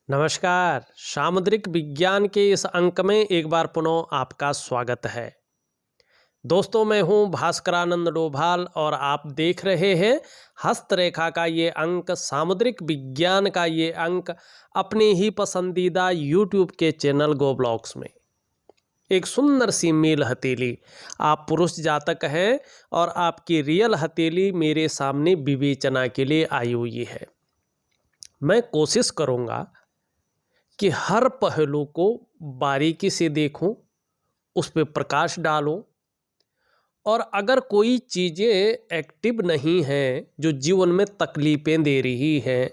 नमस्कार। सामुद्रिक विज्ञान के इस अंक में एक बार पुनः आपका स्वागत है। दोस्तों, मैं हूं भास्करानंद डोभाल और आप देख रहे हैं हस्तरेखा का ये अंक, सामुद्रिक विज्ञान का ये अंक अपने ही पसंदीदा यूट्यूब के चैनल गो ब्लॉग्स में। एक सुंदर सी मेल हथेली, आप पुरुष जातक हैं और आपकी रियल हथेली मेरे सामने विवेचना के लिए आई हुई है। मैं कोशिश करूँगा कि हर पहलू को बारीकी से देखूं, उस पे प्रकाश डालूं और अगर कोई चीज़ें एक्टिव नहीं हैं, जो जीवन में तकलीफ़ें दे रही हैं,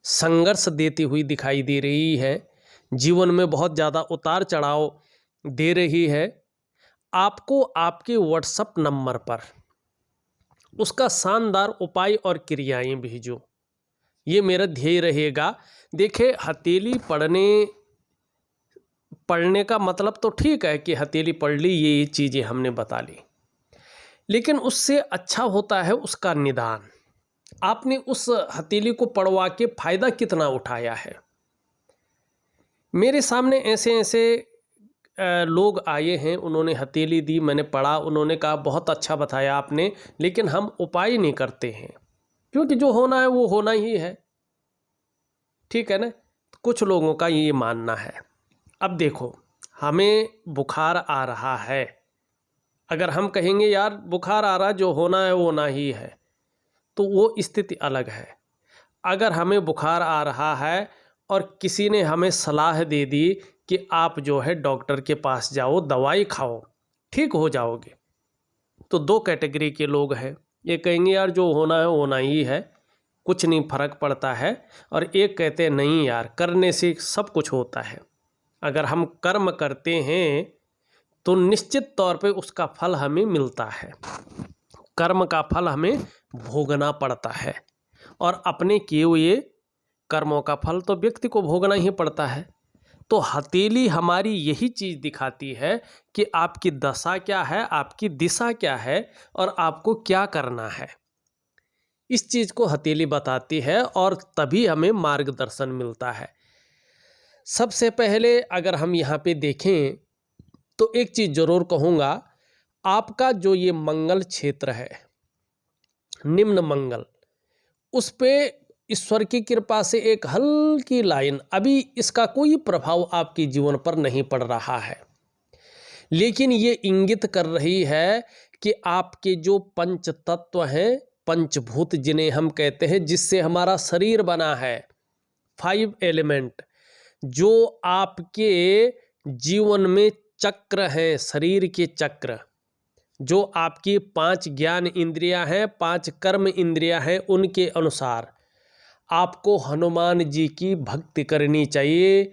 संघर्ष देती हुई दिखाई दे रही है, जीवन में बहुत ज़्यादा उतार चढ़ाव दे रही है, आपको आपके व्हाट्सएप नंबर पर उसका शानदार उपाय और क्रियाएं भेजो। ये मेरा ध्येय रहेगा। देखिए, हथेली पढ़ने का मतलब तो ठीक है कि हथेली पढ़ ली, ये चीज़ें हमने बता ली, लेकिन उससे अच्छा होता है उसका निदान। आपने उस हथेली को पढ़वा के फ़ायदा कितना उठाया है। मेरे सामने ऐसे ऐसे लोग आए हैं, उन्होंने हथेली दी, मैंने पढ़ा, उन्होंने कहा बहुत अच्छा बताया आपने, लेकिन हम उपाय नहीं करते हैं क्योंकि जो होना है वो होना ही है। ठीक है ना। कुछ लोगों का ये मानना है। अब देखो, हमें बुखार आ रहा है, अगर हम कहेंगे यार बुखार आ रहा, जो होना है वो होना ही है, तो वो स्थिति अलग है। अगर हमें बुखार आ रहा है और किसी ने हमें सलाह दे दी कि आप जो है डॉक्टर के पास जाओ, दवाई खाओ, ठीक हो जाओगे, तो दो कैटेगरी के लोग हैं। ये कहेंगे यार जो होना है वो होना ही है, कुछ नहीं फर्क पड़ता है, और एक कहते हैं नहीं यार, करने से सब कुछ होता है। अगर हम कर्म करते हैं तो निश्चित तौर पे उसका फल हमें मिलता है। कर्म का फल हमें भोगना पड़ता है और अपने किए हुए कर्मों का फल तो व्यक्ति को भोगना ही पड़ता है। तो हथेली हमारी यही चीज़ दिखाती है कि आपकी दशा क्या है, आपकी दिशा क्या है और आपको क्या करना है। इस चीज़ को हथेली बताती है और तभी हमें मार्गदर्शन मिलता है। सबसे पहले अगर हम यहाँ पे देखें तो एक चीज़ ज़रूर कहूँगा, आपका जो ये मंगल क्षेत्र है, निम्न मंगल, उस पे ईश्वर की कृपा से एक हल्की लाइन, अभी इसका कोई प्रभाव आपके जीवन पर नहीं पड़ रहा है, लेकिन ये इंगित कर रही है कि आपके जो पंच तत्व हैं, पंचभूत जिन्हें हम कहते हैं, जिससे हमारा शरीर बना है, 5 एलिमेंट, जो आपके जीवन में चक्र हैं, शरीर के चक्र, जो आपकी 5 ज्ञान इंद्रियां हैं, 5 कर्म इंद्रियां हैं, उनके अनुसार आपको हनुमान जी की भक्ति करनी चाहिए।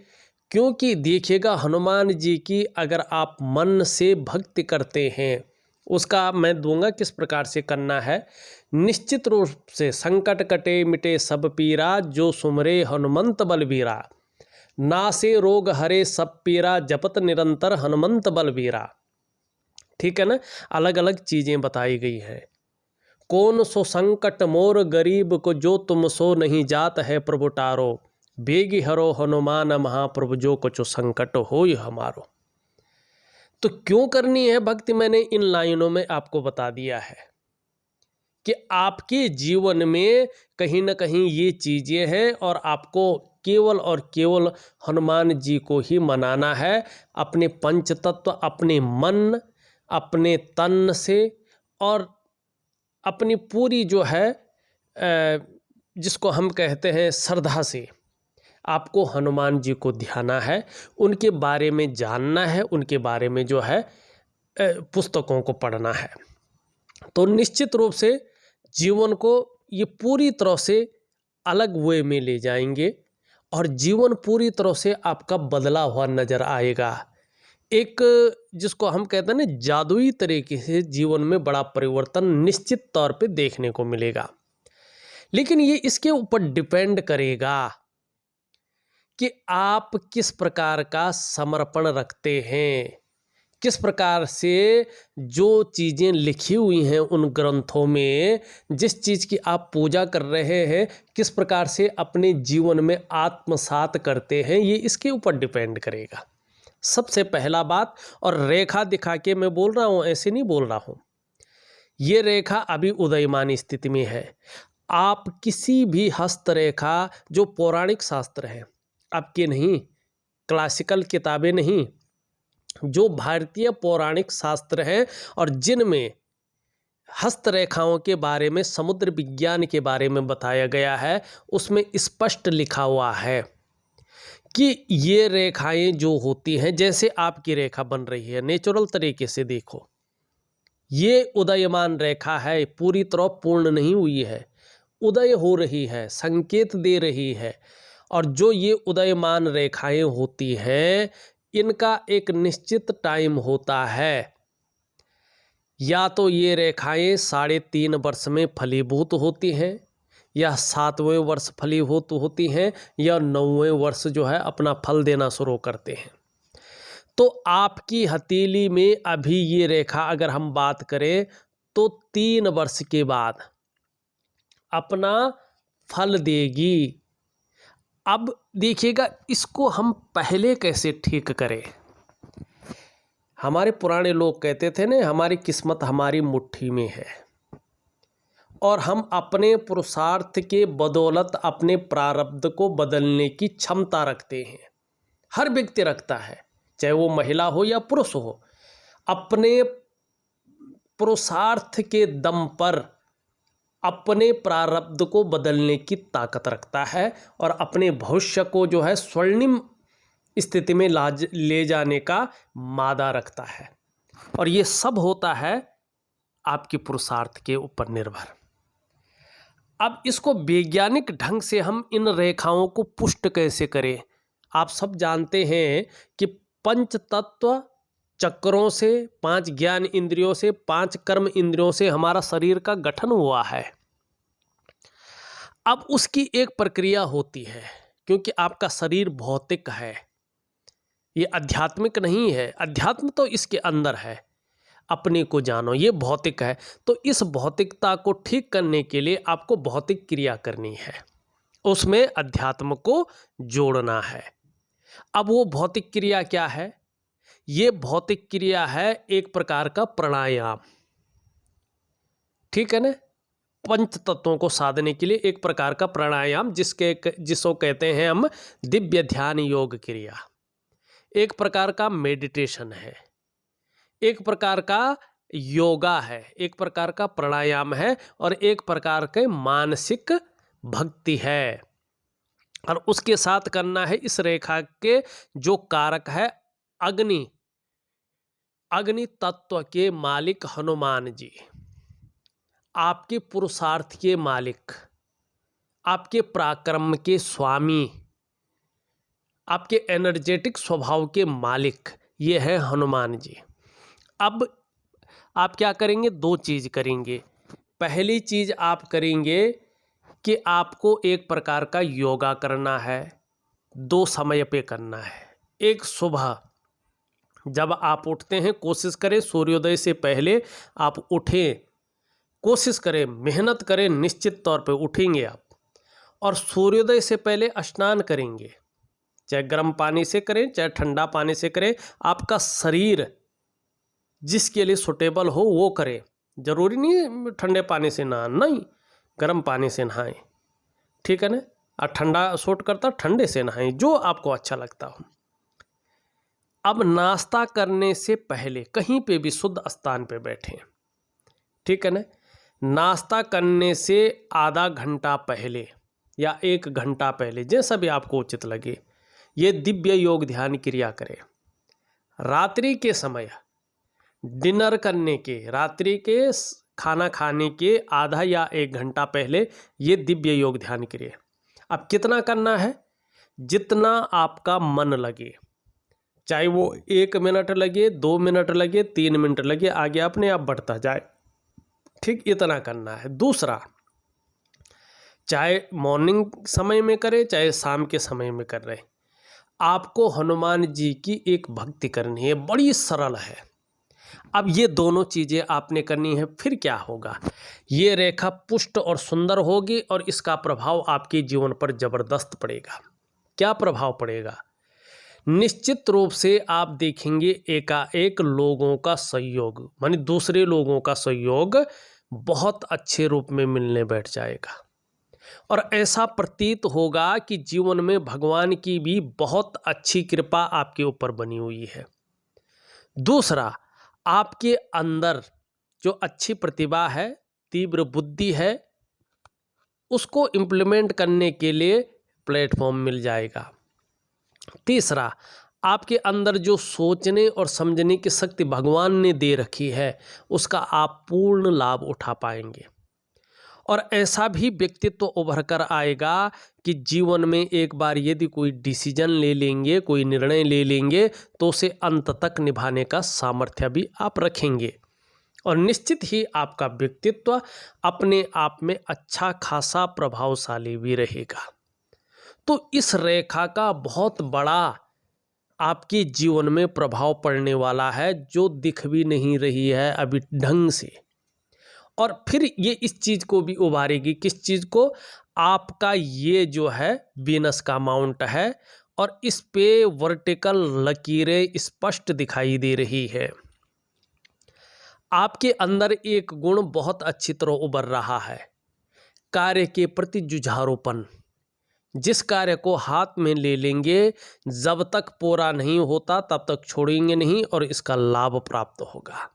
क्योंकि देखिएगा, हनुमान जी की अगर आप मन से भक्ति करते हैं, उसका मैं दूंगा किस प्रकार से करना है। निश्चित रूप से संकट कटे मिटे सब पीरा, जो सुमरे हनुमंत बलबीरा, नासे रोग हरे सब पीरा, जपत निरंतर हनुमंत बलबीरा। ठीक है ना। अलग अलग चीज़ें बताई गई हैं। कौन सो संकट मोर गरीब को, जो तुम सो नहीं जात है प्रभु टारो, बेगी हरो हनुमान महाप्रभु, जो कुछ संकट हो हमारो। तो क्यों करनी है भक्ति, मैंने इन लाइनों में आपको बता दिया है कि आपके जीवन में कहीं ना कहीं ये चीज़ें हैं और आपको केवल और केवल हनुमान जी को ही मनाना है। अपने पंच तत्व, अपने मन, अपने तन से और अपनी पूरी जो है जिसको हम कहते हैं श्रद्धा से आपको हनुमान जी को ध्याना है, उनके बारे में जानना है, उनके बारे में जो है पुस्तकों को पढ़ना है। तो निश्चित रूप से जीवन को ये पूरी तरह से अलग वे में ले जाएंगे और जीवन पूरी तरह से आपका बदला हुआ नज़र आएगा। एक जिसको हम कहते हैं ना, जादुई तरीके से जीवन में बड़ा परिवर्तन निश्चित तौर पे देखने को मिलेगा। लेकिन ये इसके ऊपर डिपेंड करेगा कि आप किस प्रकार का समर्पण रखते हैं, किस प्रकार से जो चीज़ें लिखी हुई हैं उन ग्रंथों में, जिस चीज़ की आप पूजा कर रहे हैं, किस प्रकार से अपने जीवन में आत्मसात करते हैं, ये इसके ऊपर डिपेंड करेगा सबसे पहला बात। और रेखा दिखा के मैं बोल रहा हूँ, ऐसे नहीं बोल रहा हूँ। ये रेखा अभी उदयमान स्थिति में है। आप किसी भी हस्तरेखा, जो पौराणिक शास्त्र है आपके नहीं, क्लासिकल किताबें नहीं, जो भारतीय पौराणिक शास्त्र हैं और जिनमें हस्तरेखाओं के बारे में, समुद्र विज्ञान के बारे में बताया गया है, उसमें स्पष्ट लिखा हुआ है कि ये रेखाएं जो होती हैं, जैसे आपकी रेखा बन रही है नेचुरल तरीके से देखो, ये उदयमान रेखा है, पूरी तरह पूर्ण नहीं हुई है, उदय हो रही है, संकेत दे रही है। और जो ये उदयमान रेखाएं होती हैं, इनका एक निश्चित टाइम होता है। या तो ये रेखाएं 3.5 वर्ष में फलीभूत होती हैं, या 7वें वर्ष फलीभूत होती हैं, या 9वें वर्ष जो है अपना फल देना शुरू करते हैं। तो आपकी हथेली में अभी ये रेखा अगर हम बात करें तो 3 वर्ष के बाद अपना फल देगी। अब देखिएगा, इसको हम पहले कैसे ठीक करें। हमारे पुराने लोग कहते थे ना, हमारी किस्मत हमारी मुट्ठी में है, और हम अपने पुरुषार्थ के बदौलत अपने प्रारब्ध को बदलने की क्षमता रखते हैं। हर व्यक्ति रखता है, चाहे वो महिला हो या पुरुष हो, अपने पुरुषार्थ के दम पर अपने प्रारब्ध को बदलने की ताकत रखता है और अपने भविष्य को जो है स्वर्णिम स्थिति में ले जाने का मादा रखता है। और ये सब होता है आपके पुरुषार्थ के ऊपर निर्भर। अब इसको वैज्ञानिक ढंग से हम इन रेखाओं को पुष्ट कैसे करें। आप सब जानते हैं कि 5 तत्व चक्रों से, 5 ज्ञान इंद्रियों से, 5 कर्म इंद्रियों से हमारा शरीर का गठन हुआ है। अब उसकी एक प्रक्रिया होती है, क्योंकि आपका शरीर भौतिक है, ये आध्यात्मिक नहीं है। अध्यात्म तो इसके अंदर है, अपने को जानो, ये भौतिक है। तो इस भौतिकता को ठीक करने के लिए आपको भौतिक क्रिया करनी है, उसमें अध्यात्म को जोड़ना है। अब वो भौतिक क्रिया क्या है? ये भौतिक क्रिया है एक प्रकार का प्राणायाम, ठीक है ना। 5 तत्वों को साधने के लिए एक प्रकार का प्राणायाम, जिसको कहते हैं हम दिव्य ध्यान योग क्रिया। एक प्रकार का मेडिटेशन है, एक प्रकार का योगा है, एक प्रकार का प्राणायाम है, और एक प्रकार के मानसिक भक्ति है। और उसके साथ करना है इस रेखा के जो कारक है अग्नि, अग्नि तत्व के मालिक हनुमान जी, आपके पुरुषार्थ के मालिक, आपके पराक्रम के स्वामी, आपके एनर्जेटिक स्वभाव के मालिक, ये है हनुमान जी। अब आप क्या करेंगे? 2 चीज़ करेंगे। पहली चीज़ आप करेंगे कि आपको एक प्रकार का योगा करना है, 2 समय पे करना है। एक सुबह जब आप उठते हैं, कोशिश करें सूर्योदय से पहले आप उठें, कोशिश करें, मेहनत करें, निश्चित तौर पे उठेंगे आप, और सूर्योदय से पहले स्नान करेंगे, चाहे गर्म पानी से करें चाहे ठंडा पानी से करें। आपका शरीर जिसके लिए सुटेबल हो वो करें, जरूरी नहीं ठंडे पानी से नहाना, नहीं, गर्म पानी से नहाएं, ठीक है ना। और ठंडा सूट करता ठंडे से नहाएं, जो आपको अच्छा लगता हो। अब नाश्ता करने से पहले कहीं पे भी शुद्ध स्थान पे बैठें, ठीक है ना। नाश्ता करने से आधा घंटा पहले या 1 घंटा पहले, जैसा भी आपको उचित लगे, ये दिव्य योग ध्यान क्रिया करें। रात्रि के समय डिनर करने के, रात्रि के खाना खाने के आधा या 1 घंटा पहले ये दिव्य योग ध्यान क्रिया। अब कितना करना है? जितना आपका मन लगे, चाहे वो 1 मिनट लगे, 2 मिनट लगे, 3 मिनट लगे, आगे अपने आप बढ़ता जाए, ठीक, इतना करना है। दूसरा, चाहे मॉर्निंग समय में करें चाहे शाम के समय में कर रहे, आपको हनुमान जी की एक भक्ति करनी है, बड़ी सरल है। अब ये दोनों चीज़ें आपने करनी है, फिर क्या होगा, ये रेखा पुष्ट और सुंदर होगी और इसका प्रभाव आपके जीवन पर ज़बरदस्त पड़ेगा। क्या प्रभाव पड़ेगा? निश्चित रूप से आप देखेंगे एकाएक लोगों का सहयोग, माने दूसरे लोगों का सहयोग बहुत अच्छे रूप में मिलने बैठ जाएगा और ऐसा प्रतीत होगा कि जीवन में भगवान की भी बहुत अच्छी कृपा आपके ऊपर बनी हुई है। दूसरा, आपके अंदर जो अच्छी प्रतिभा है, तीव्र बुद्धि है, उसको इम्प्लीमेंट करने के लिए प्लेटफॉर्म मिल जाएगा। तीसरा, आपके अंदर जो सोचने और समझने की शक्ति भगवान ने दे रखी है, उसका आप पूर्ण लाभ उठा पाएंगे और ऐसा भी व्यक्तित्व उभर कर आएगा कि जीवन में एक बार यदि कोई डिसीजन ले लेंगे, कोई निर्णय ले लेंगे, तो उसे अंत तक निभाने का सामर्थ्य भी आप रखेंगे और निश्चित ही आपका व्यक्तित्व अपने आप में अच्छा खासा प्रभावशाली भी रहेगा। तो इस रेखा का बहुत बड़ा आपके जीवन में प्रभाव पड़ने वाला है, जो दिख भी नहीं रही है अभी ढंग से। और फिर ये इस चीज़ को भी उभारेगी, किस चीज़ को? आपका ये जो है वीनस का माउंट है और इस पे वर्टिकल लकीरें स्पष्ट दिखाई दे रही है। आपके अंदर एक गुण बहुत अच्छी तरह उभर रहा है, कार्य के प्रति जुझारूपन। जिस कार्य को हाथ में ले लेंगे, जब तक पूरा नहीं होता तब तक छोड़ेंगे नहीं और इसका लाभ प्राप्त होगा।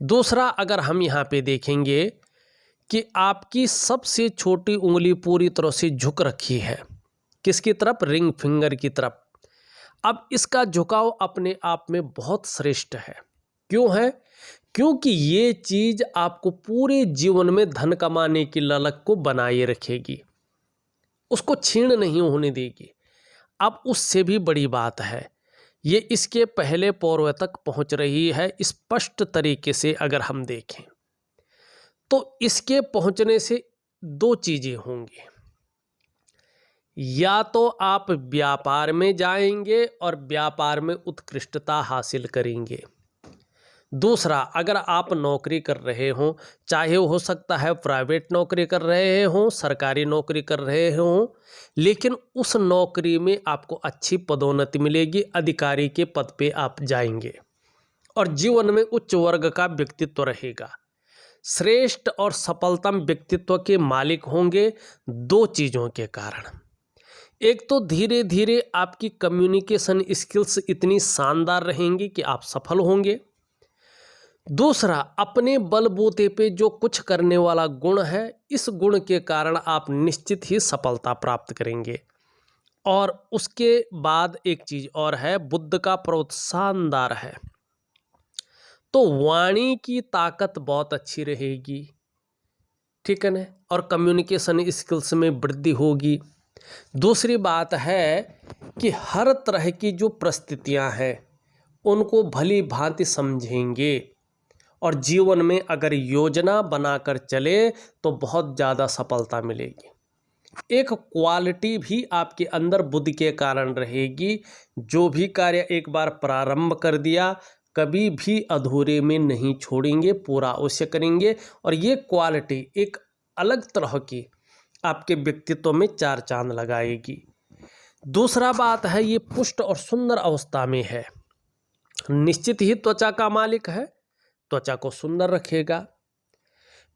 दूसरा, अगर हम यहाँ पे देखेंगे कि आपकी सबसे छोटी उंगली पूरी तरह से झुक रखी है, किसकी तरफ? रिंग फिंगर की तरफ। अब इसका झुकाव अपने आप में बहुत श्रेष्ठ है। क्यों है? क्योंकि ये चीज़ आपको पूरे जीवन में धन कमाने की ललक को बनाए रखेगी, उसको छीण नहीं होने देगी। अब उससे भी बड़ी बात है, ये इसके पहले पूर्व तक पहुंच रही है स्पष्ट तरीके से। अगर हम देखें तो इसके पहुंचने से दो चीज़ें होंगी, या तो आप व्यापार में जाएंगे और व्यापार में उत्कृष्टता हासिल करेंगे। दूसरा, अगर आप नौकरी कर रहे हों, चाहे हो सकता है प्राइवेट नौकरी कर रहे हों, सरकारी नौकरी कर रहे हों, लेकिन उस नौकरी में आपको अच्छी पदोन्नति मिलेगी, अधिकारी के पद पे आप जाएंगे और जीवन में उच्च वर्ग का व्यक्तित्व रहेगा, श्रेष्ठ और सफलतम व्यक्तित्व के मालिक होंगे। दो चीज़ों के कारण, एक तो धीरे धीरे आपकी कम्युनिकेशन स्किल्स इतनी शानदार रहेंगी कि आप सफल होंगे। दूसरा, अपने बलबूते पे जो कुछ करने वाला गुण है, इस गुण के कारण आप निश्चित ही सफलता प्राप्त करेंगे। और उसके बाद एक चीज़ और है, बुद्ध का प्रोत्साहनदार है, तो वाणी की ताकत बहुत अच्छी रहेगी, ठीक है ना, और कम्युनिकेशन स्किल्स में वृद्धि होगी। दूसरी बात है कि हर तरह की जो परिस्थितियां हैं उनको भली भांति समझेंगे और जीवन में अगर योजना बनाकर चले तो बहुत ज़्यादा सफलता मिलेगी। एक क्वालिटी भी आपके अंदर बुद्धि के कारण रहेगी, जो भी कार्य एक बार प्रारंभ कर दिया कभी भी अधूरे में नहीं छोड़ेंगे, पूरा अवश्य करेंगे। और ये क्वालिटी एक अलग तरह की आपके व्यक्तित्व में चार चांद लगाएगी। दूसरा बात है, ये पुष्ट और सुंदर अवस्था में है, निश्चित ही त्वचा का मालिक है, त्वचा को सुंदर रखेगा।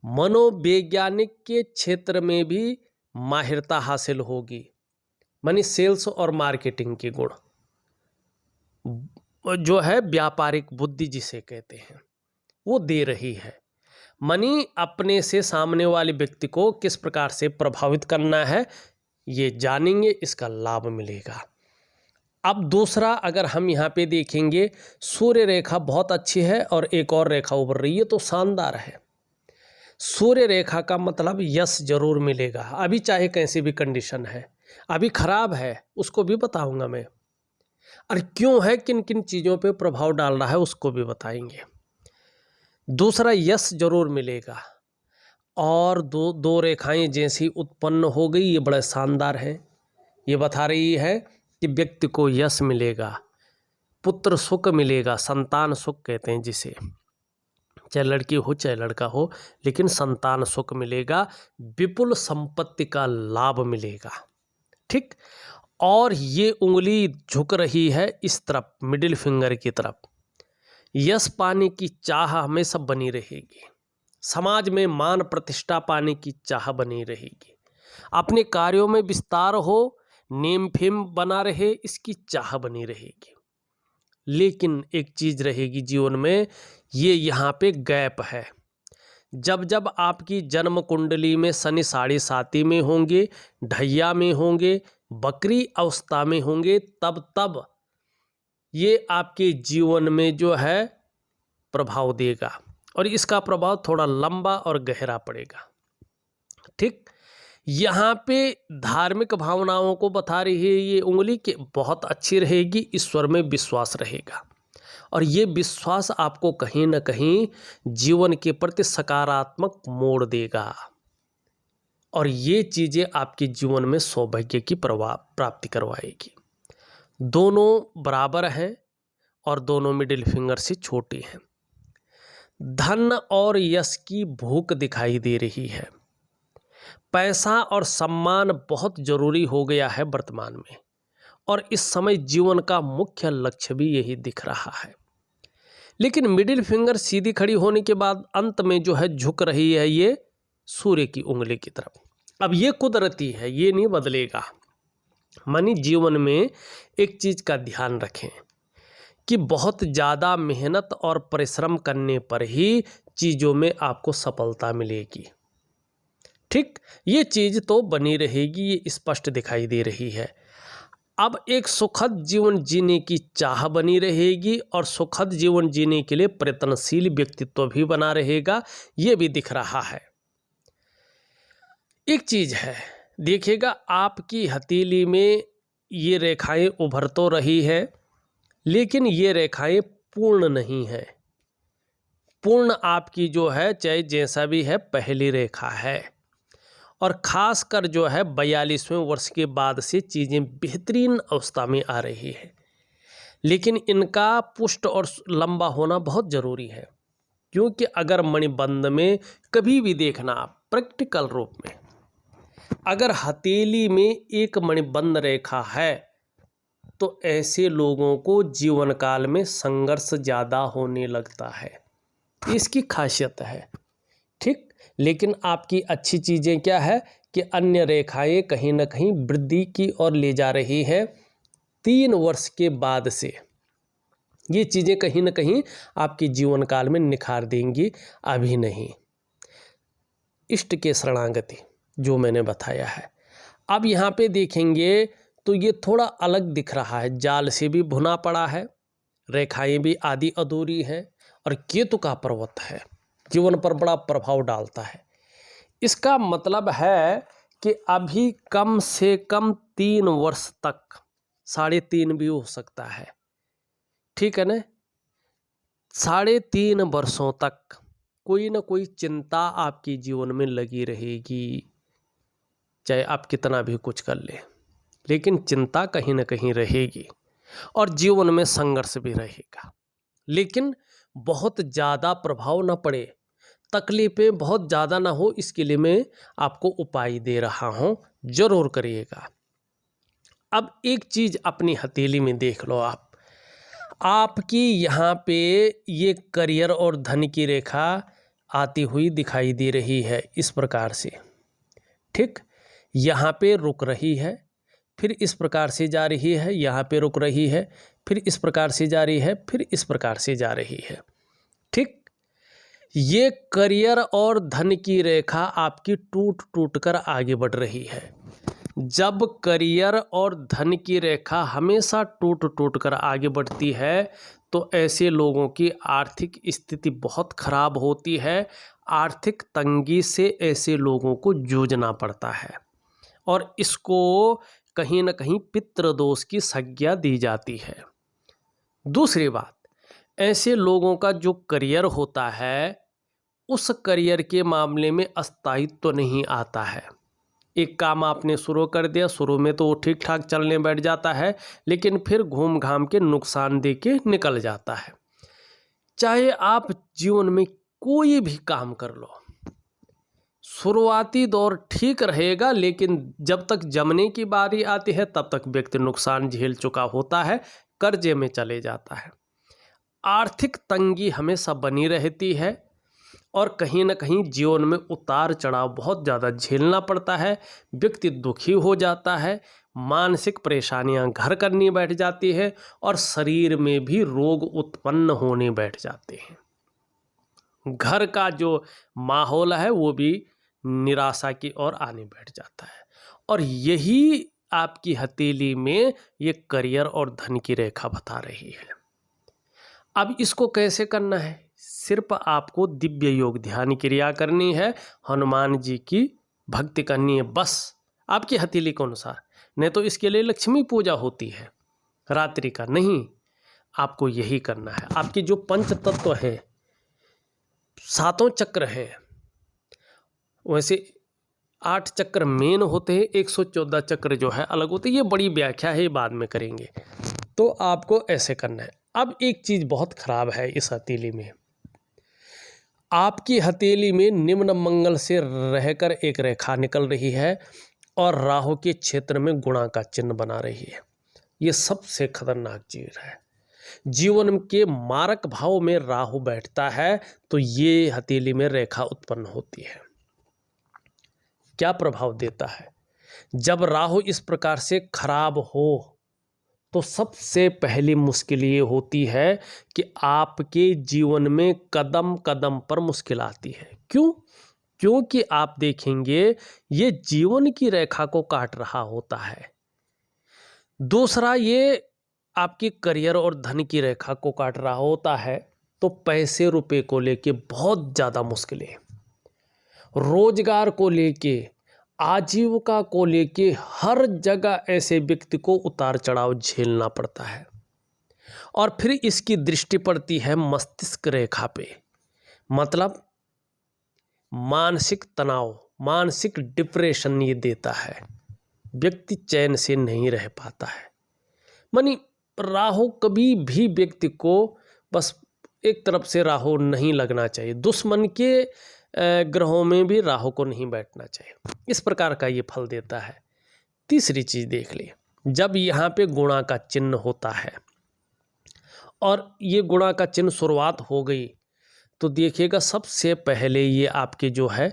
मनोवैज्ञानिक के क्षेत्र में भी माहिरता हासिल होगी, मानी सेल्स और मार्केटिंग के गुण, जो है व्यापारिक बुद्धि जिसे कहते हैं, वो दे रही है। मनी अपने से सामने वाले व्यक्ति को किस प्रकार से प्रभावित करना है ये जानेंगे, इसका लाभ मिलेगा। अब दूसरा, अगर हम यहाँ पे देखेंगे, सूर्य रेखा बहुत अच्छी है और एक और रेखा उभर रही है, तो शानदार है। सूर्य रेखा का मतलब यश जरूर मिलेगा, अभी चाहे कैसी भी कंडीशन है, अभी खराब है उसको भी बताऊंगा मैं, और क्यों है, किन किन चीज़ों पे प्रभाव डाल रहा है उसको भी बताएंगे। दूसरा, यश जरूर मिलेगा। और दो रेखाएं जैसी उत्पन्न हो गई, ये बड़ा शानदार है, ये बता रही है कि व्यक्ति को यश मिलेगा, पुत्र सुख मिलेगा, संतान सुख कहते हैं जिसे, चाहे लड़की हो चाहे लड़का हो, लेकिन संतान सुख मिलेगा, विपुल संपत्ति का लाभ मिलेगा। ठीक, और ये उंगली झुक रही है इस तरफ, मिडिल फिंगर की तरफ। यश पाने की चाह हमेशा बनी रहेगी, समाज में मान प्रतिष्ठा पाने की चाह बनी रहेगी, अपने कार्यों में विस्तार हो, नेम फेम बना रहे, इसकी चाह बनी रहेगी। लेकिन एक चीज रहेगी जीवन में, ये यहाँ पे गैप है। जब जब आपकी जन्म कुंडली में शनि 7.5 में होंगे, ढैया में होंगे, बकरी अवस्था में होंगे, तब तब ये आपके जीवन में जो है प्रभाव देगा, और इसका प्रभाव थोड़ा लंबा और गहरा पड़ेगा। ठीक, यहाँ पे धार्मिक भावनाओं को बता रही है ये उंगली के बहुत अच्छी रहेगी, ईश्वर में विश्वास रहेगा, और ये विश्वास आपको कहीं ना कहीं जीवन के प्रति सकारात्मक मोड़ देगा, और ये चीज़ें आपके जीवन में सौभाग्य की प्राप्ति करवाएगी। दोनों बराबर हैं और दोनों मिडिल फिंगर से छोटे हैं। धन और यश की भूख दिखाई दे रही है। पैसा और सम्मान बहुत जरूरी हो गया है वर्तमान में, और इस समय जीवन का मुख्य लक्ष्य भी यही दिख रहा है। लेकिन मिडिल फिंगर सीधी खड़ी होने के बाद अंत में जो है झुक रही है ये सूर्य की उंगली की तरफ। अब ये कुदरती है, ये नहीं बदलेगा। मानी जीवन में एक चीज का ध्यान रखें कि बहुत ज़्यादा मेहनत और परिश्रम करने पर ही चीज़ों में आपको सफलता मिलेगी। ठीक, ये चीज़ तो बनी रहेगी, ये स्पष्ट दिखाई दे रही है। अब एक सुखद जीवन जीने की चाह बनी रहेगी, और सुखद जीवन जीने के लिए प्रयत्नशील व्यक्तित्व भी बना रहेगा, ये भी दिख रहा है। एक चीज़ है, देखिएगा आपकी हथेली में ये रेखाएं उभर तो रही है, लेकिन ये रेखाएं पूर्ण नहीं है। पूर्ण आपकी जो है, चाहे जैसा भी है, पहली रेखा है, और ख़ासकर जो है 42वें वर्ष के बाद से चीज़ें बेहतरीन अवस्था में आ रही है। लेकिन इनका पुष्ट और लंबा होना बहुत ज़रूरी है, क्योंकि अगर मणिबंध में कभी भी देखना आप प्रैक्टिकल रूप में, अगर हथेली में एक मणिबंध रेखा है तो ऐसे लोगों को जीवन काल में संघर्ष ज़्यादा होने लगता है, इसकी खासियत है। ठीक, लेकिन आपकी अच्छी चीज़ें क्या है कि अन्य रेखाएं कहीं ना कहीं वृद्धि की ओर ले जा रही है। 3 वर्ष के बाद से ये चीज़ें कहीं ना कहीं आपके जीवन काल में निखार देंगी, अभी नहीं। इष्ट के शरणागति जो मैंने बताया है। अब यहाँ पे देखेंगे तो ये थोड़ा अलग दिख रहा है, जाल से भी भुना पड़ा है, रेखाएं भी आधी अधूरी हैं, और केतु का पर्वत है, जीवन पर बड़ा प्रभाव डालता है। इसका मतलब है कि अभी कम से कम 3 वर्ष तक, 3.5 भी हो सकता है, ठीक है ना, 3.5 वर्षों तक कोई ना कोई चिंता आपके जीवन में लगी रहेगी। चाहे आप कितना भी कुछ कर लें, लेकिन चिंता कहीं ना कहीं रहेगी, और जीवन में संघर्ष भी रहेगा। लेकिन बहुत ज़्यादा प्रभाव ना पड़े, तकलीफ़ें बहुत ज़्यादा ना हो, इसके लिए मैं आपको उपाय दे रहा हूँ, ज़रूर करिएगा। अब एक चीज़ अपनी हथेली में देख लो आप, आपकी यहाँ पे ये करियर और धन की रेखा आती हुई दिखाई दे रही है इस प्रकार से। ठीक, यहाँ पे रुक रही है, फिर इस प्रकार से जा रही है, यहाँ पे रुक रही है, फिर इस प्रकार से जा रही है, फिर इस प्रकार से जा रही है। ठीक, ये करियर और धन की रेखा आपकी टूट टूट कर आगे बढ़ रही है। जब करियर और धन की रेखा हमेशा टूट टूट कर आगे बढ़ती है तो ऐसे लोगों की आर्थिक स्थिति बहुत खराब होती है। आर्थिक तंगी से ऐसे लोगों को जूझना पड़ता है, और इसको कहीं न कहीं पितृदोष की संज्ञा दी जाती है। दूसरी बात, ऐसे लोगों का जो करियर होता है, उस करियर के मामले में स्थायित्व तो नहीं आता है, एक काम आपने शुरू कर दिया, शुरू में तो वो ठीक ठाक चलने बैठ जाता है, लेकिन फिर घूम घाम के नुकसान दे के निकल जाता है। चाहे आप जीवन में कोई भी काम कर लो, शुरुआती दौर ठीक रहेगा, लेकिन जब तक जमने की बारी आती है तब तक व्यक्ति नुकसान झेल चुका होता है, कर्जे में चले जाता है। आर्थिक तंगी हमेशा बनी रहती है और कहीं ना कहीं जीवन में उतार चढ़ाव बहुत ज़्यादा झेलना पड़ता है। व्यक्ति दुखी हो जाता है, मानसिक परेशानियां घर करनी बैठ जाती है और शरीर में भी रोग उत्पन्न होने बैठ जाते हैं। घर का जो माहौल है वो भी निराशा की ओर आने बैठ जाता है। और यही आपकी हथेली में ये करियर और धन की रेखा बता रही है। अब इसको कैसे करना है? सिर्फ आपको दिव्य योग ध्यान क्रिया करनी है, हनुमान जी की भक्ति करनी है, बस आपकी हथेली के अनुसार। नहीं तो इसके लिए लक्ष्मी पूजा होती है रात्रि का, नहीं, आपको यही करना है। आपके जो पंच तत्व है, 7 चक्र है, वैसे 8 चक्र मेन होते हैं, 114 चक्र जो है अलग होते हैं। ये बड़ी व्याख्या है, बाद में करेंगे। तो आपको ऐसे करना है। अब एक चीज़ बहुत खराब है इस हथेली में, आपकी हथेली में निम्न मंगल से रहकर एक रेखा निकल रही है और राहु के क्षेत्र में गुणा का चिन्ह बना रही है। ये सबसे खतरनाक चीज है। जीवन के मारक भाव में राहु बैठता है तो ये हथेली में रेखा उत्पन्न होती है। क्या प्रभाव देता है? जब राहु इस प्रकार से खराब हो तो सबसे पहली मुश्किल ये होती है कि आपके जीवन में कदम कदम पर मुश्किल आती है। क्यों? क्योंकि आप देखेंगे ये जीवन की रेखा को काट रहा होता है। दूसरा, ये आपकी करियर और धन की रेखा को काट रहा होता है। तो पैसे रुपए को लेके बहुत ज़्यादा मुश्किलें, रोजगार को लेके, आजीविका को लेके, हर जगह ऐसे व्यक्ति को उतार चढ़ाव झेलना पड़ता है। और फिर इसकी दृष्टि पड़ती है मस्तिष्क रेखा पे, मतलब मानसिक तनाव, मानसिक डिप्रेशन ये देता है। व्यक्ति चैन से नहीं रह पाता है। मानी राहु कभी भी व्यक्ति को बस एक तरफ से राहु नहीं लगना चाहिए, दुश्मन के ग्रहों में भी राहु को नहीं बैठना चाहिए। इस प्रकार का ये फल देता है। तीसरी चीज देख लिए, जब यहाँ पे गुणा का चिन्ह होता है और ये गुणा का चिन्ह शुरुआत हो गई तो देखिएगा सबसे पहले ये आपके जो है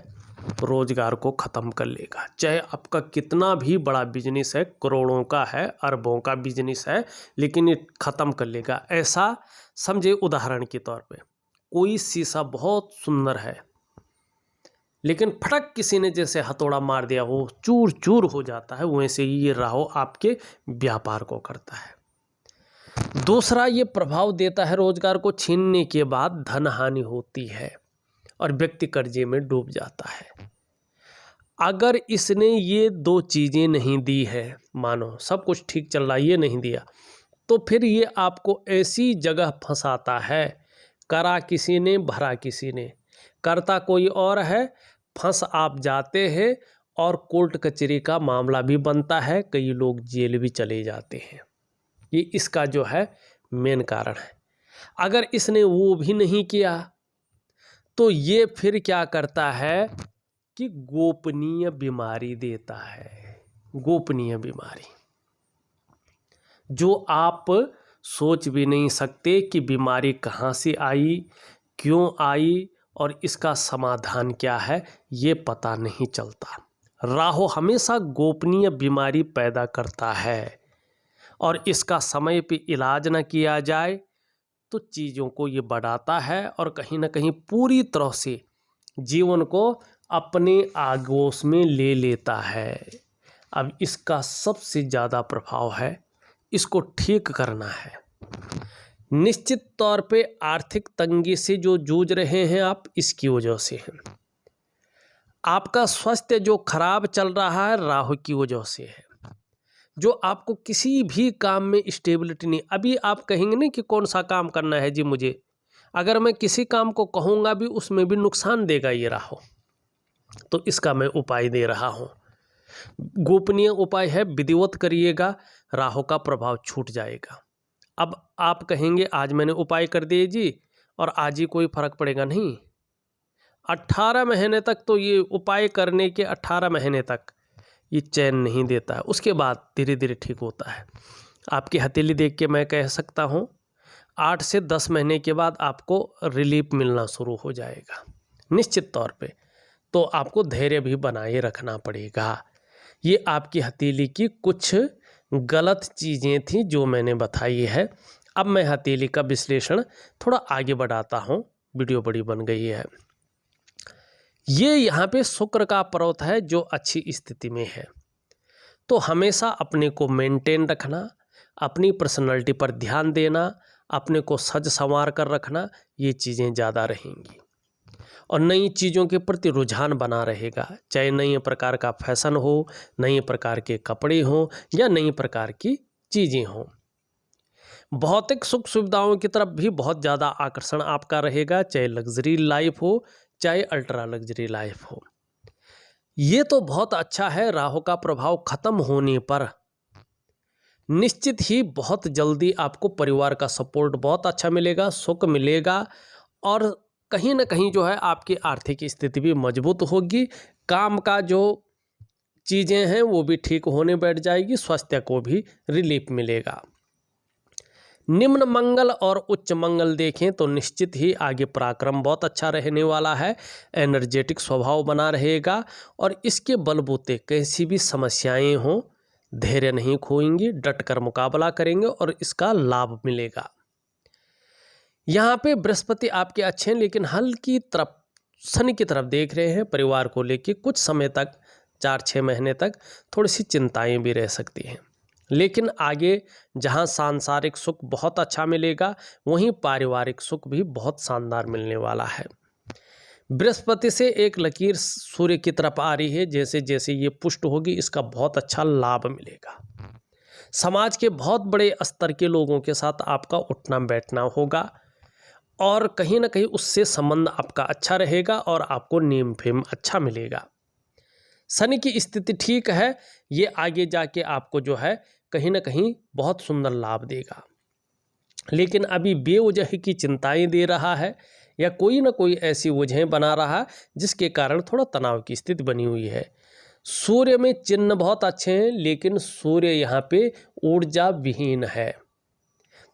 रोजगार को ख़त्म कर लेगा। चाहे आपका कितना भी बड़ा बिजनेस है, करोड़ों का है, अरबों का बिजनेस है, लेकिन ये ख़त्म कर लेगा। ऐसा समझे, उदाहरण के तौर पे कोई शीशा बहुत सुंदर है लेकिन फटक किसी ने जैसे हथौड़ा मार दिया वो चूर चूर हो जाता है, वैसे ही ये राहु आपके व्यापार को करता है। दूसरा, ये प्रभाव देता है रोजगार को छीनने के बाद धन हानि होती है और व्यक्ति कर्जे में डूब जाता है। अगर इसने ये 2 चीज़ें नहीं दी है, मानो सब कुछ ठीक चल रहा है, ये नहीं दिया, तो फिर ये आपको ऐसी जगह फंसाता है, करा किसी ने भरा किसी ने, करता कोई और है, फंस आप जाते हैं और कोर्ट कचहरी का मामला भी बनता है, कई लोग जेल भी चले जाते हैं। ये इसका जो है मेन कारण है। अगर इसने वो भी नहीं किया तो ये फिर क्या करता है कि गोपनीय बीमारी देता है। गोपनीय बीमारी जो आप सोच भी नहीं सकते कि बीमारी कहाँ से आई, क्यों आई और इसका समाधान क्या है, ये पता नहीं चलता। राहु हमेशा गोपनीय बीमारी पैदा करता है और इसका समय पे इलाज न किया जाए तो चीज़ों को ये बढ़ाता है और कहीं ना कहीं पूरी तरह से जीवन को अपने आगोश में ले लेता है। अब इसका सबसे ज़्यादा प्रभाव है, इसको ठीक करना है। निश्चित तौर पे आर्थिक तंगी से जो जूझ रहे हैं आप, इसकी वजह से है। आपका स्वास्थ्य जो खराब चल रहा है राहु की वजह से है। जो आपको किसी भी काम में स्टेबिलिटी नहीं, अभी आप कहेंगे नहीं कि कौन सा काम करना है जी मुझे, अगर मैं किसी काम को कहूँगा भी उसमें भी नुकसान देगा ये राहु, तो इसका मैं उपाय दे रहा हूँ। गोपनीय उपाय है, विधिवत करिएगा, राहु का प्रभाव छूट जाएगा। अब आप कहेंगे आज मैंने उपाय कर दिए जी और आज ही कोई फर्क पड़ेगा, नहीं। 18 महीने तक तो ये उपाय करने के 18 महीने तक ये चैन नहीं देता है, उसके बाद धीरे धीरे ठीक होता है। आपकी हथेली देख के मैं कह सकता हूँ 8 से 10 महीने के बाद आपको रिलीफ मिलना शुरू हो जाएगा निश्चित तौर पे। तो आपको धैर्य भी बनाए रखना पड़ेगा। ये आपकी हथेली की कुछ गलत चीज़ें थी जो मैंने बताई है। अब मैं हथेली का विश्लेषण थोड़ा आगे बढ़ाता हूँ, वीडियो बड़ी बन गई है। ये यहाँ पे शुक्र का पर्वत है जो अच्छी स्थिति में है, तो हमेशा अपने को मेंटेन रखना, अपनी पर्सनैलिटी पर ध्यान देना, अपने को सज संवार कर रखना, ये चीज़ें ज़्यादा रहेंगी। और नई चीज़ों के प्रति रुझान बना रहेगा, चाहे नई प्रकार का फैशन हो, नई प्रकार के कपड़े हों या नई प्रकार की चीज़ें हों। भौतिक सुख सुविधाओं की तरफ भी बहुत ज़्यादा आकर्षण आपका रहेगा, चाहे लग्जरी लाइफ हो चाहे अल्ट्रा लग्जरी लाइफ हो। ये तो बहुत अच्छा है। राहु का प्रभाव खत्म होने पर निश्चित ही बहुत जल्दी आपको परिवार का सपोर्ट बहुत अच्छा मिलेगा, सुख मिलेगा और कहीं ना कहीं जो है आपकी आर्थिक स्थिति भी मजबूत होगी। काम का जो चीज़ें हैं वो भी ठीक होने बैठ जाएगी, स्वास्थ्य को भी रिलीफ मिलेगा। निम्न मंगल और उच्च मंगल देखें तो निश्चित ही आगे पराक्रम बहुत अच्छा रहने वाला है, एनर्जेटिक स्वभाव बना रहेगा और इसके बलबूते कैसी भी समस्याएं हों धैर्य नहीं खोएंगे, डट कर मुकाबला करेंगे और इसका लाभ मिलेगा। यहाँ पे बृहस्पति आपके अच्छे हैं लेकिन हल्की तरफ शनि की तरफ देख रहे हैं। परिवार को लेकर कुछ समय तक 4-6 महीने तक थोड़ी सी चिंताएं भी रह सकती हैं, लेकिन आगे जहाँ सांसारिक सुख बहुत अच्छा मिलेगा वहीं पारिवारिक सुख भी बहुत शानदार मिलने वाला है। बृहस्पति से एक लकीर सूर्य की तरफ आ रही है, जैसे जैसे ये पुष्ट होगी इसका बहुत अच्छा लाभ मिलेगा। समाज के बहुत बड़े स्तर के लोगों के साथ आपका उठना बैठना होगा और कहीं ना कहीं उससे संबंध आपका अच्छा रहेगा और आपको नेम फेम अच्छा मिलेगा। शनि की स्थिति ठीक है, ये आगे जाके आपको जो है कहीं ना कहीं बहुत सुंदर लाभ देगा, लेकिन अभी बेवजह की चिंताएं दे रहा है या कोई ना कोई ऐसी वजहें बना रहा है जिसके कारण थोड़ा तनाव की स्थिति बनी हुई है। सूर्य में चिन्ह बहुत अच्छे हैं लेकिन सूर्य यहाँ पे ऊर्जा विहीन है,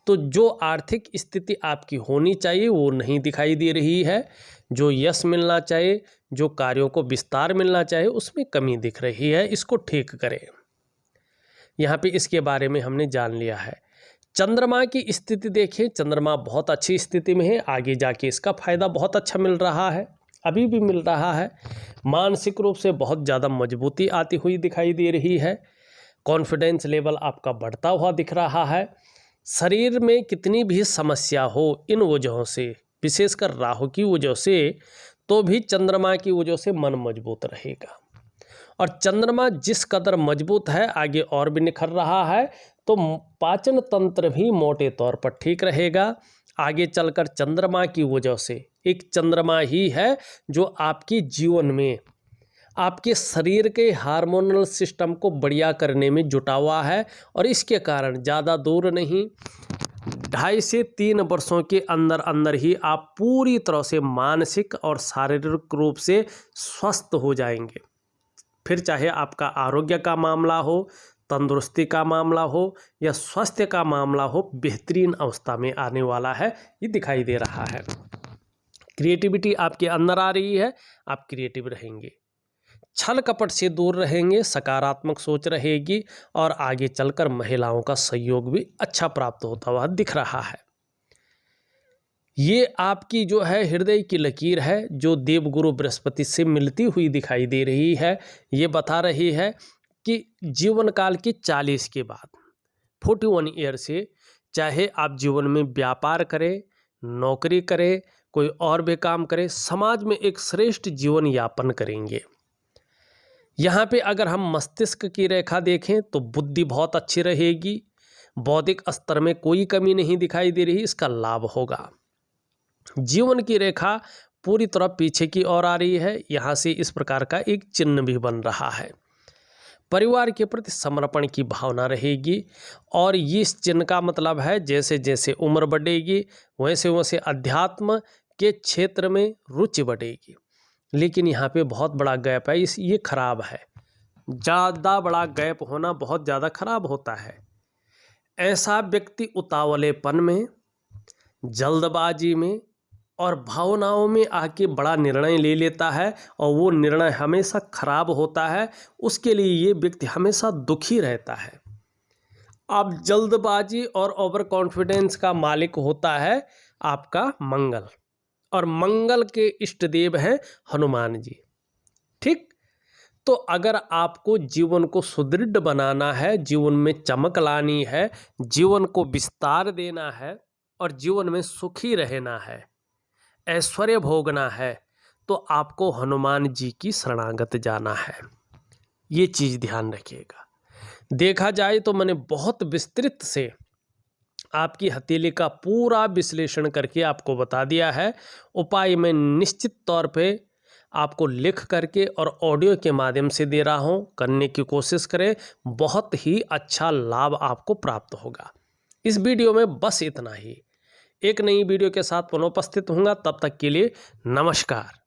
तो जो आर्थिक स्थिति आपकी होनी चाहिए वो नहीं दिखाई दे रही है। जो यश मिलना चाहिए, जो कार्यों को विस्तार मिलना चाहिए उसमें कमी दिख रही है, इसको ठीक करें। यहाँ पे इसके बारे में हमने जान लिया है। चंद्रमा की स्थिति देखें, चंद्रमा बहुत अच्छी स्थिति में है, आगे जाके इसका फायदा बहुत अच्छा मिल रहा है, अभी भी मिल रहा है। मानसिक रूप से बहुत ज़्यादा मजबूती आती हुई दिखाई दे रही है, कॉन्फिडेंस लेवल आपका बढ़ता हुआ दिख रहा है। शरीर में कितनी भी समस्या हो इन वजहों से, विशेषकर राहु की वजह से, तो भी चंद्रमा की वजह से मन मजबूत रहेगा और चंद्रमा जिस कदर मजबूत है आगे और भी निखर रहा है, तो पाचन तंत्र भी मोटे तौर पर ठीक रहेगा। आगे चलकर चंद्रमा की वजह से, एक चंद्रमा ही है जो आपकी जीवन में आपके शरीर के हार्मोनल सिस्टम को बढ़िया करने में जुटा हुआ है और इसके कारण ज़्यादा दूर नहीं, 2.5 से 3 वर्षों के अंदर अंदर ही आप पूरी तरह से मानसिक और शारीरिक रूप से स्वस्थ हो जाएंगे। फिर चाहे आपका आरोग्य का मामला हो, तंदुरुस्ती का मामला हो या स्वास्थ्य का मामला हो, बेहतरीन अवस्था में आने वाला है, ये दिखाई दे रहा है। क्रिएटिविटी आपके अंदर आ रही है, आप क्रिएटिव रहेंगे, छल कपट से दूर रहेंगे, सकारात्मक सोच रहेगी और आगे चलकर महिलाओं का सहयोग भी अच्छा प्राप्त होता हुआ दिख रहा है। ये आपकी जो है हृदय की लकीर है जो देवगुरु बृहस्पति से मिलती हुई दिखाई दे रही है। ये बता रही है कि जीवन काल के 40 के बाद 41 ईयर से चाहे आप जीवन में व्यापार करें, नौकरी करें, कोई और भी काम करें, समाज में एक श्रेष्ठ जीवन यापन करेंगे। यहाँ पे अगर हम मस्तिष्क की रेखा देखें तो बुद्धि बहुत अच्छी रहेगी, बौद्धिक स्तर में कोई कमी नहीं दिखाई दे रही, इसका लाभ होगा। जीवन की रेखा पूरी तरह पीछे की ओर आ रही है, यहाँ से इस प्रकार का एक चिन्ह भी बन रहा है। परिवार के प्रति समर्पण की भावना रहेगी। और इस चिन्ह का मतलब है जैसे जैसे उम्र बढ़ेगी वैसे वैसे अध्यात्म के क्षेत्र में रुचि बढ़ेगी। लेकिन यहाँ पे बहुत बड़ा गैप है, ये खराब है। ज़्यादा बड़ा गैप होना बहुत ज़्यादा खराब होता है। ऐसा व्यक्ति उतावलेपन में, जल्दबाजी में और भावनाओं में आके बड़ा निर्णय ले लेता है और वो निर्णय हमेशा खराब होता है। उसके लिए ये व्यक्ति हमेशा दुखी रहता है। अब जल्दबाजी और ओवर कॉन्फिडेंस का मालिक होता है आपका मंगल, और मंगल के इष्ट देव हैं हनुमान जी। ठीक, तो अगर आपको जीवन को सुदृढ़ बनाना है, जीवन में चमक लानी है, जीवन को विस्तार देना है और जीवन में सुखी रहना है, ऐश्वर्य भोगना है, तो आपको हनुमान जी की शरणागत जाना है। ये चीज़ ध्यान रखिएगा। देखा जाए तो मैंने बहुत विस्तृत से आपकी हथेली का पूरा विश्लेषण करके आपको बता दिया है। उपाय मैं निश्चित तौर पे आपको लिख करके और ऑडियो के माध्यम से दे रहा हूँ, करने की कोशिश करें, बहुत ही अच्छा लाभ आपको प्राप्त होगा। इस वीडियो में बस इतना ही। एक नई वीडियो के साथ पुनः उपस्थित होऊंगा, तब तक के लिए नमस्कार।